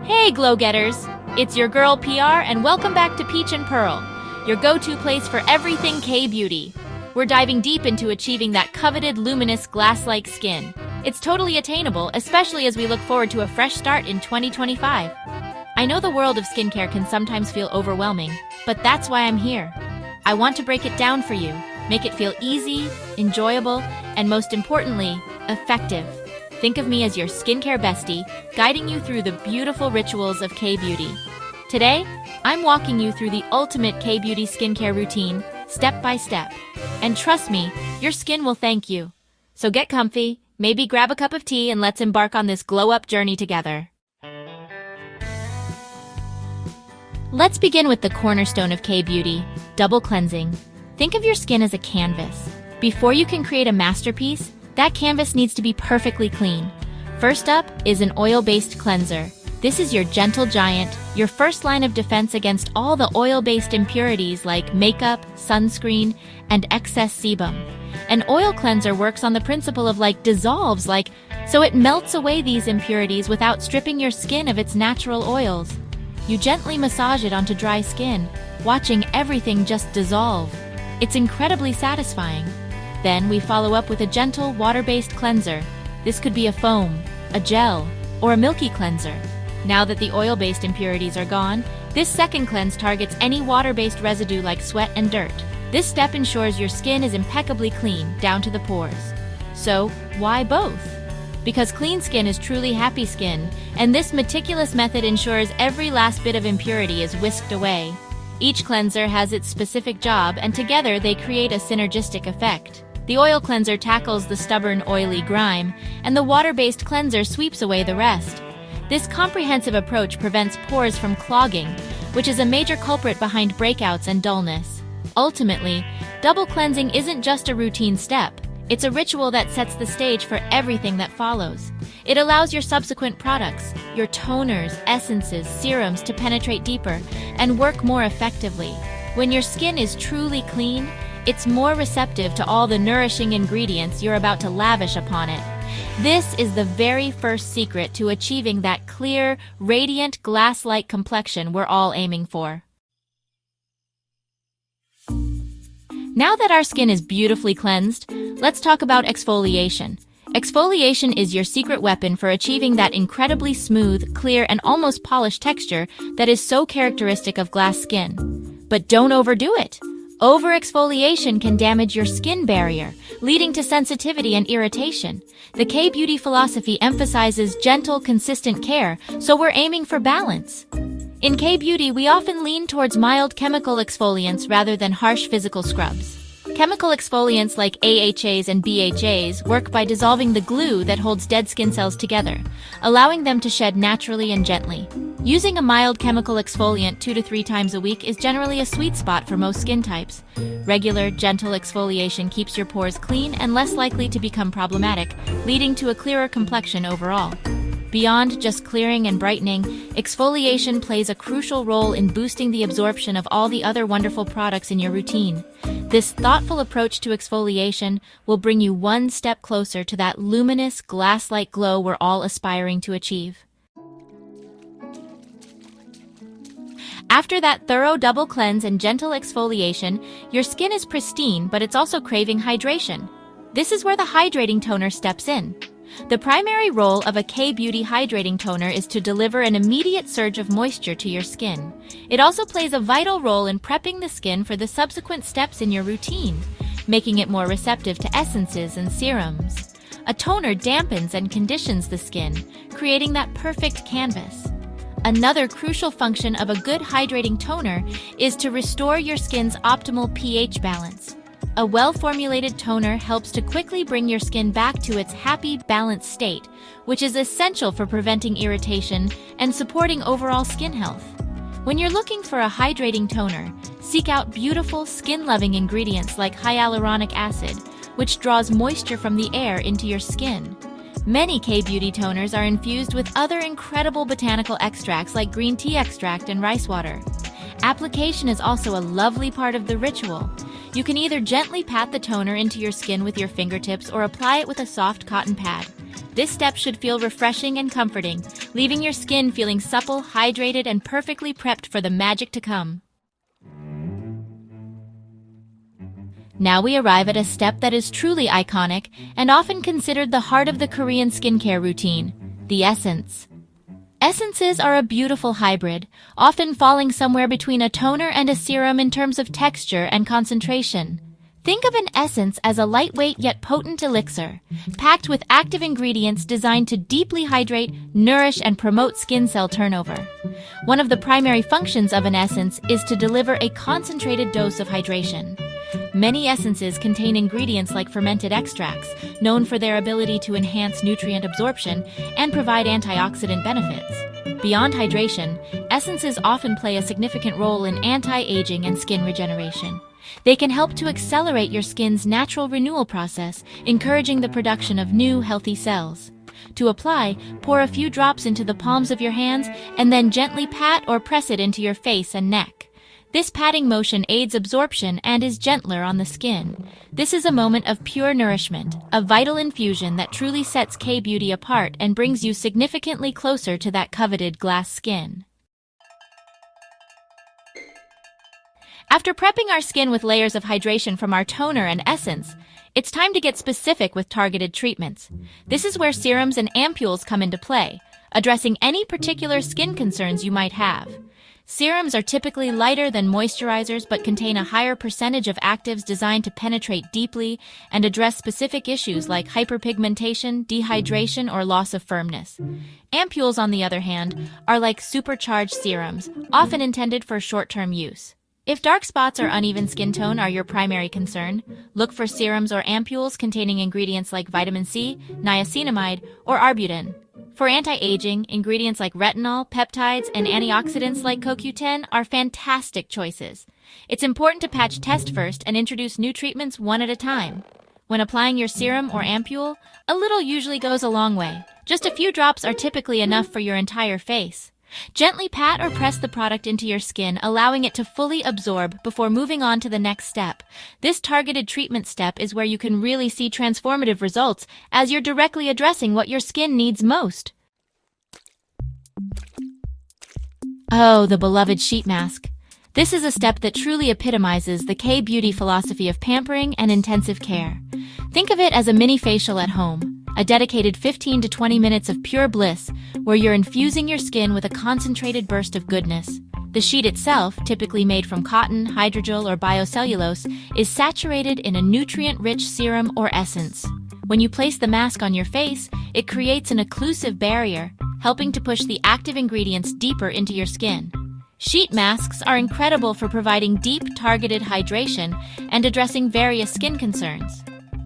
Hey glow-getters! It's your girl PR and welcome back to Peach and Pearl, your go-to place for everything K-beauty. We're diving deep into achieving that coveted luminous glass-like skin. It's totally attainable, especially as we look forward to a fresh start in 2025. I know the world of skincare can sometimes feel overwhelming, but that's why I'm here. I want to break it down for you, make it feel easy, enjoyable, and most importantly, effective. Think of me as your skincare bestie, guiding you through the beautiful rituals of K-beauty. Today, I'm walking you through the ultimate K-beauty skincare routine, step by step. And trust me, your skin will thank you. So get comfy, maybe grab a cup of tea, and let's embark on this glow-up journey together. Let's begin with the cornerstone of K-beauty, double cleansing. Think of your skin as a canvas. Before you can create a masterpiece, that canvas needs to be perfectly clean. First up is an oil-based cleanser. This is your gentle giant, your first line of defense against all the oil-based impurities like makeup, sunscreen, and excess sebum. An oil cleanser works on the principle of dissolves, so it melts away these impurities without stripping your skin of its natural oils. You gently massage it onto dry skin, watching everything just dissolve. It's incredibly satisfying. Then we follow up with a gentle water-based cleanser. This could be a foam, a gel, or a milky cleanser. Now that the oil-based impurities are gone, this second cleanse targets any water-based residue like sweat and dirt. This step ensures your skin is impeccably clean, down to the pores. So, why both? Because clean skin is truly happy skin, and this meticulous method ensures every last bit of impurity is whisked away. Each cleanser has its specific job, and together they create a synergistic effect. The oil cleanser tackles the stubborn, oily grime, and the water-based cleanser sweeps away the rest. This comprehensive approach prevents pores from clogging, which is a major culprit behind breakouts and dullness. Ultimately, double cleansing isn't just a routine step. It's a ritual that sets the stage for everything that follows. It allows your subsequent products, your toners, essences, serums to penetrate deeper and work more effectively. When your skin is truly clean, it's more receptive to all the nourishing ingredients you're about to lavish upon it. This is the very first secret to achieving that clear, radiant, glass-like complexion we're all aiming for. Now that our skin is beautifully cleansed, let's talk about exfoliation. Exfoliation is your secret weapon for achieving that incredibly smooth, clear, and almost polished texture that is so characteristic of glass skin. But don't overdo it. Over-exfoliation can damage your skin barrier, leading to sensitivity and irritation. The K-beauty philosophy emphasizes gentle, consistent care, so we're aiming for balance. In K-beauty, we often lean towards mild chemical exfoliants rather than harsh physical scrubs. Chemical exfoliants like AHAs and BHAs work by dissolving the glue that holds dead skin cells together, allowing them to shed naturally and gently. Using a mild chemical exfoliant 2 to 3 times a week is generally a sweet spot for most skin types. Regular, gentle exfoliation keeps your pores clean and less likely to become problematic, leading to a clearer complexion overall. Beyond just clearing and brightening, exfoliation plays a crucial role in boosting the absorption of all the other wonderful products in your routine. This thoughtful approach to exfoliation will bring you one step closer to that luminous, glass-like glow we're all aspiring to achieve. After that thorough double cleanse and gentle exfoliation, your skin is pristine, but it's also craving hydration. This is where the hydrating toner steps in. The primary role of a K-beauty hydrating toner is to deliver an immediate surge of moisture to your skin. It also plays a vital role in prepping the skin for the subsequent steps in your routine, making it more receptive to essences and serums. A toner dampens and conditions the skin, creating that perfect canvas. Another crucial function of a good hydrating toner is to restore your skin's optimal pH balance. A well-formulated toner helps to quickly bring your skin back to its happy, balanced state, which is essential for preventing irritation and supporting overall skin health. When you're looking for a hydrating toner, seek out beautiful, skin-loving ingredients like hyaluronic acid, which draws moisture from the air into your skin. Many K-beauty toners are infused with other incredible botanical extracts like green tea extract and rice water. Application is also a lovely part of the ritual. You can either gently pat the toner into your skin with your fingertips or apply it with a soft cotton pad. This step should feel refreshing and comforting, leaving your skin feeling supple, hydrated, and perfectly prepped for the magic to come. Now we arrive at a step that is truly iconic and often considered the heart of the Korean skincare routine, the essence. Essences are a beautiful hybrid, often falling somewhere between a toner and a serum in terms of texture and concentration. Think of an essence as a lightweight yet potent elixir, packed with active ingredients designed to deeply hydrate, nourish, and promote skin cell turnover. One of the primary functions of an essence is to deliver a concentrated dose of hydration. Many essences contain ingredients like fermented extracts, known for their ability to enhance nutrient absorption and provide antioxidant benefits. Beyond hydration, essences often play a significant role in anti-aging and skin regeneration. They can help to accelerate your skin's natural renewal process, encouraging the production of new, healthy cells. To apply, pour a few drops into the palms of your hands and then gently pat or press it into your face and neck. This patting motion aids absorption and is gentler on the skin. This is a moment of pure nourishment, a vital infusion that truly sets K-beauty apart and brings you significantly closer to that coveted glass skin. After prepping our skin with layers of hydration from our toner and essence, it's time to get specific with targeted treatments. This is where serums and ampoules come into play, addressing any particular skin concerns you might have. Serums are typically lighter than moisturizers but contain a higher percentage of actives designed to penetrate deeply and address specific issues like hyperpigmentation, dehydration, or loss of firmness. Ampoules, on the other hand, are like supercharged serums, often intended for short-term use. If dark spots or uneven skin tone are your primary concern, look for serums or ampoules containing ingredients like vitamin C, niacinamide, or arbutin. For anti-aging, ingredients like retinol, peptides, and antioxidants like CoQ10 are fantastic choices. It's important to patch test first and introduce new treatments one at a time. When applying your serum or ampoule, a little usually goes a long way. Just a few drops are typically enough for your entire face. Gently pat or press the product into your skin, allowing it to fully absorb before moving on to the next step. This targeted treatment step is where you can really see transformative results, as you're directly addressing what your skin needs most. Oh, the beloved sheet mask. This is a step that truly epitomizes the K-beauty philosophy of pampering and intensive care. Think of it as a mini facial at home, a dedicated 15 to 20 minutes of pure bliss, where you're infusing your skin with a concentrated burst of goodness. The sheet itself, typically made from cotton, hydrogel, or biocellulose, is saturated in a nutrient-rich serum or essence. When you place the mask on your face, it creates an occlusive barrier, helping to push the active ingredients deeper into your skin. Sheet masks are incredible for providing deep, targeted hydration and addressing various skin concerns.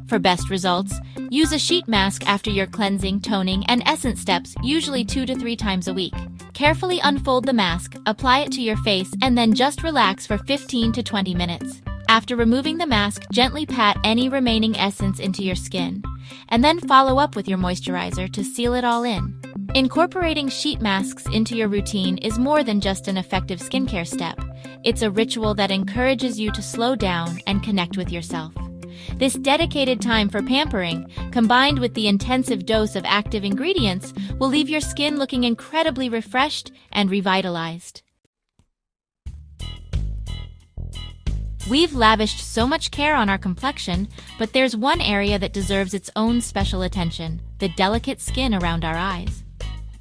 For best results, use a sheet mask after your cleansing, toning, and essence steps, usually 2 to 3 times a week. Carefully unfold the mask, apply it to your face, and then just relax for 15 to 20 minutes. After removing the mask, gently pat any remaining essence into your skin, and then follow up with your moisturizer to seal it all in. Incorporating sheet masks into your routine is more than just an effective skincare step. It's a ritual that encourages you to slow down and connect with yourself. This dedicated time for pampering, combined with the intensive dose of active ingredients, will leave your skin looking incredibly refreshed and revitalized. We've lavished so much care on our complexion, but there's one area that deserves its own special attention: the delicate skin around our eyes.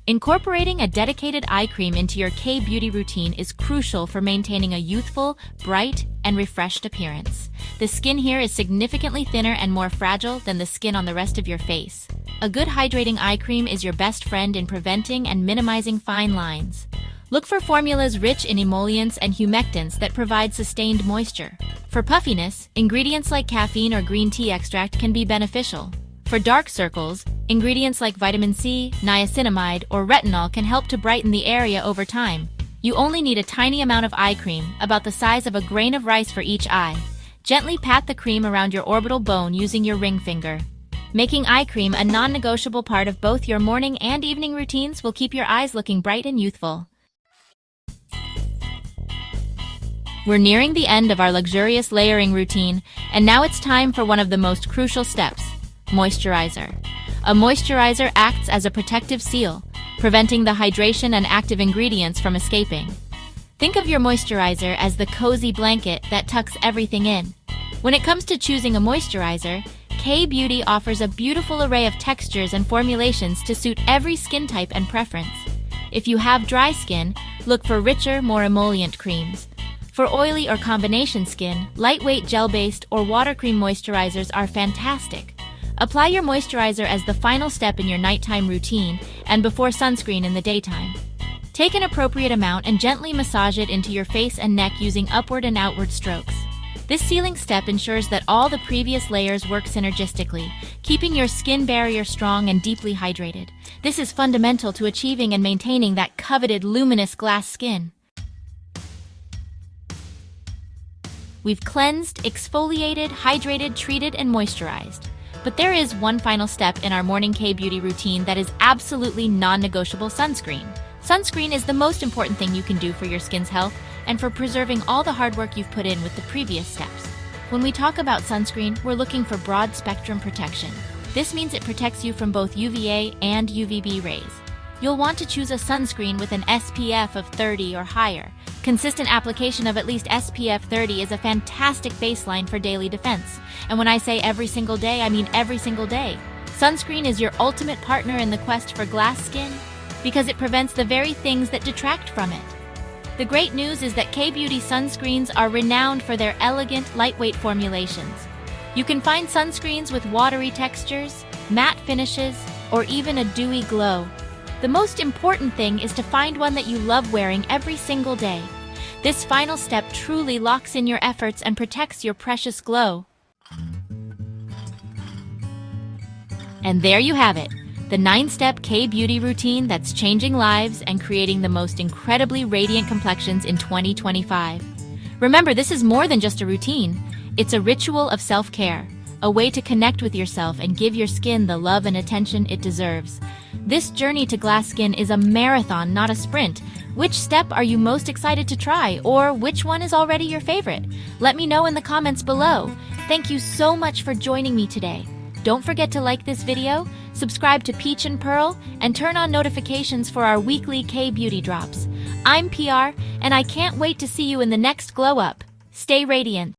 Incorporating a dedicated eye cream into your K-beauty routine is crucial for maintaining a youthful, bright, and refreshed appearance. The skin here is significantly thinner and more fragile than the skin on the rest of your face. A good hydrating eye cream is your best friend in preventing and minimizing fine lines. Look for formulas rich in emollients and humectants that provide sustained moisture. For puffiness, ingredients like caffeine or green tea extract can be beneficial. For dark circles, ingredients like vitamin C, niacinamide, or retinol can help to brighten the area over time. You only need a tiny amount of eye cream, about the size of a grain of rice for each eye. Gently pat the cream around your orbital bone using your ring finger. Making eye cream a non-negotiable part of both your morning and evening routines will keep your eyes looking bright and youthful. We're nearing the end of our luxurious layering routine, and now it's time for one of the most crucial steps: moisturizer. A moisturizer acts as a protective seal, preventing the hydration and active ingredients from escaping. Think of your moisturizer as the cozy blanket that tucks everything in. When it comes to choosing a moisturizer, K-Beauty offers a beautiful array of textures and formulations to suit every skin type and preference. If you have dry skin, look for richer, more emollient creams. For oily or combination skin, lightweight gel-based or water cream moisturizers are fantastic. Apply your moisturizer as the final step in your nighttime routine and before sunscreen in the daytime. Take an appropriate amount and gently massage it into your face and neck using upward and outward strokes. This sealing step ensures that all the previous layers work synergistically, keeping your skin barrier strong and deeply hydrated. This is fundamental to achieving and maintaining that coveted luminous glass skin. We've cleansed, exfoliated, hydrated, treated, and moisturized. But there is one final step in our morning K-Beauty routine that is absolutely non-negotiable: sunscreen. Sunscreen is the most important thing you can do for your skin's health and for preserving all the hard work you've put in with the previous steps. When we talk about sunscreen, we're looking for broad spectrum protection. This means it protects you from both UVA and UVB rays. You'll want to choose a sunscreen with an SPF of 30 or higher. Consistent application of at least SPF 30 is a fantastic baseline for daily defense. And when I say every single day, I mean every single day. Sunscreen is your ultimate partner in the quest for glass skin because it prevents the very things that detract from it. The great news is that K-Beauty sunscreens are renowned for their elegant, lightweight formulations. You can find sunscreens with watery textures, matte finishes, or even a dewy glow. The most important thing is to find one that you love wearing every single day. This final step truly locks in your efforts and protects your precious glow. And there you have it, the 9-step K-Beauty routine that's changing lives and creating the most incredibly radiant complexions in 2025. Remember, this is more than just a routine. It's a ritual of self-care, a way to connect with yourself and give your skin the love and attention it deserves. This journey to glass skin is a marathon, not a sprint. Which step are you most excited to try, or which one is already your favorite? Let me know in the comments below. Thank you so much for joining me today. Don't forget to like this video, subscribe to Peach and Pearl, and turn on notifications for our weekly K-Beauty drops. I'm PR, and I can't wait to see you in the next Glow Up. Stay radiant.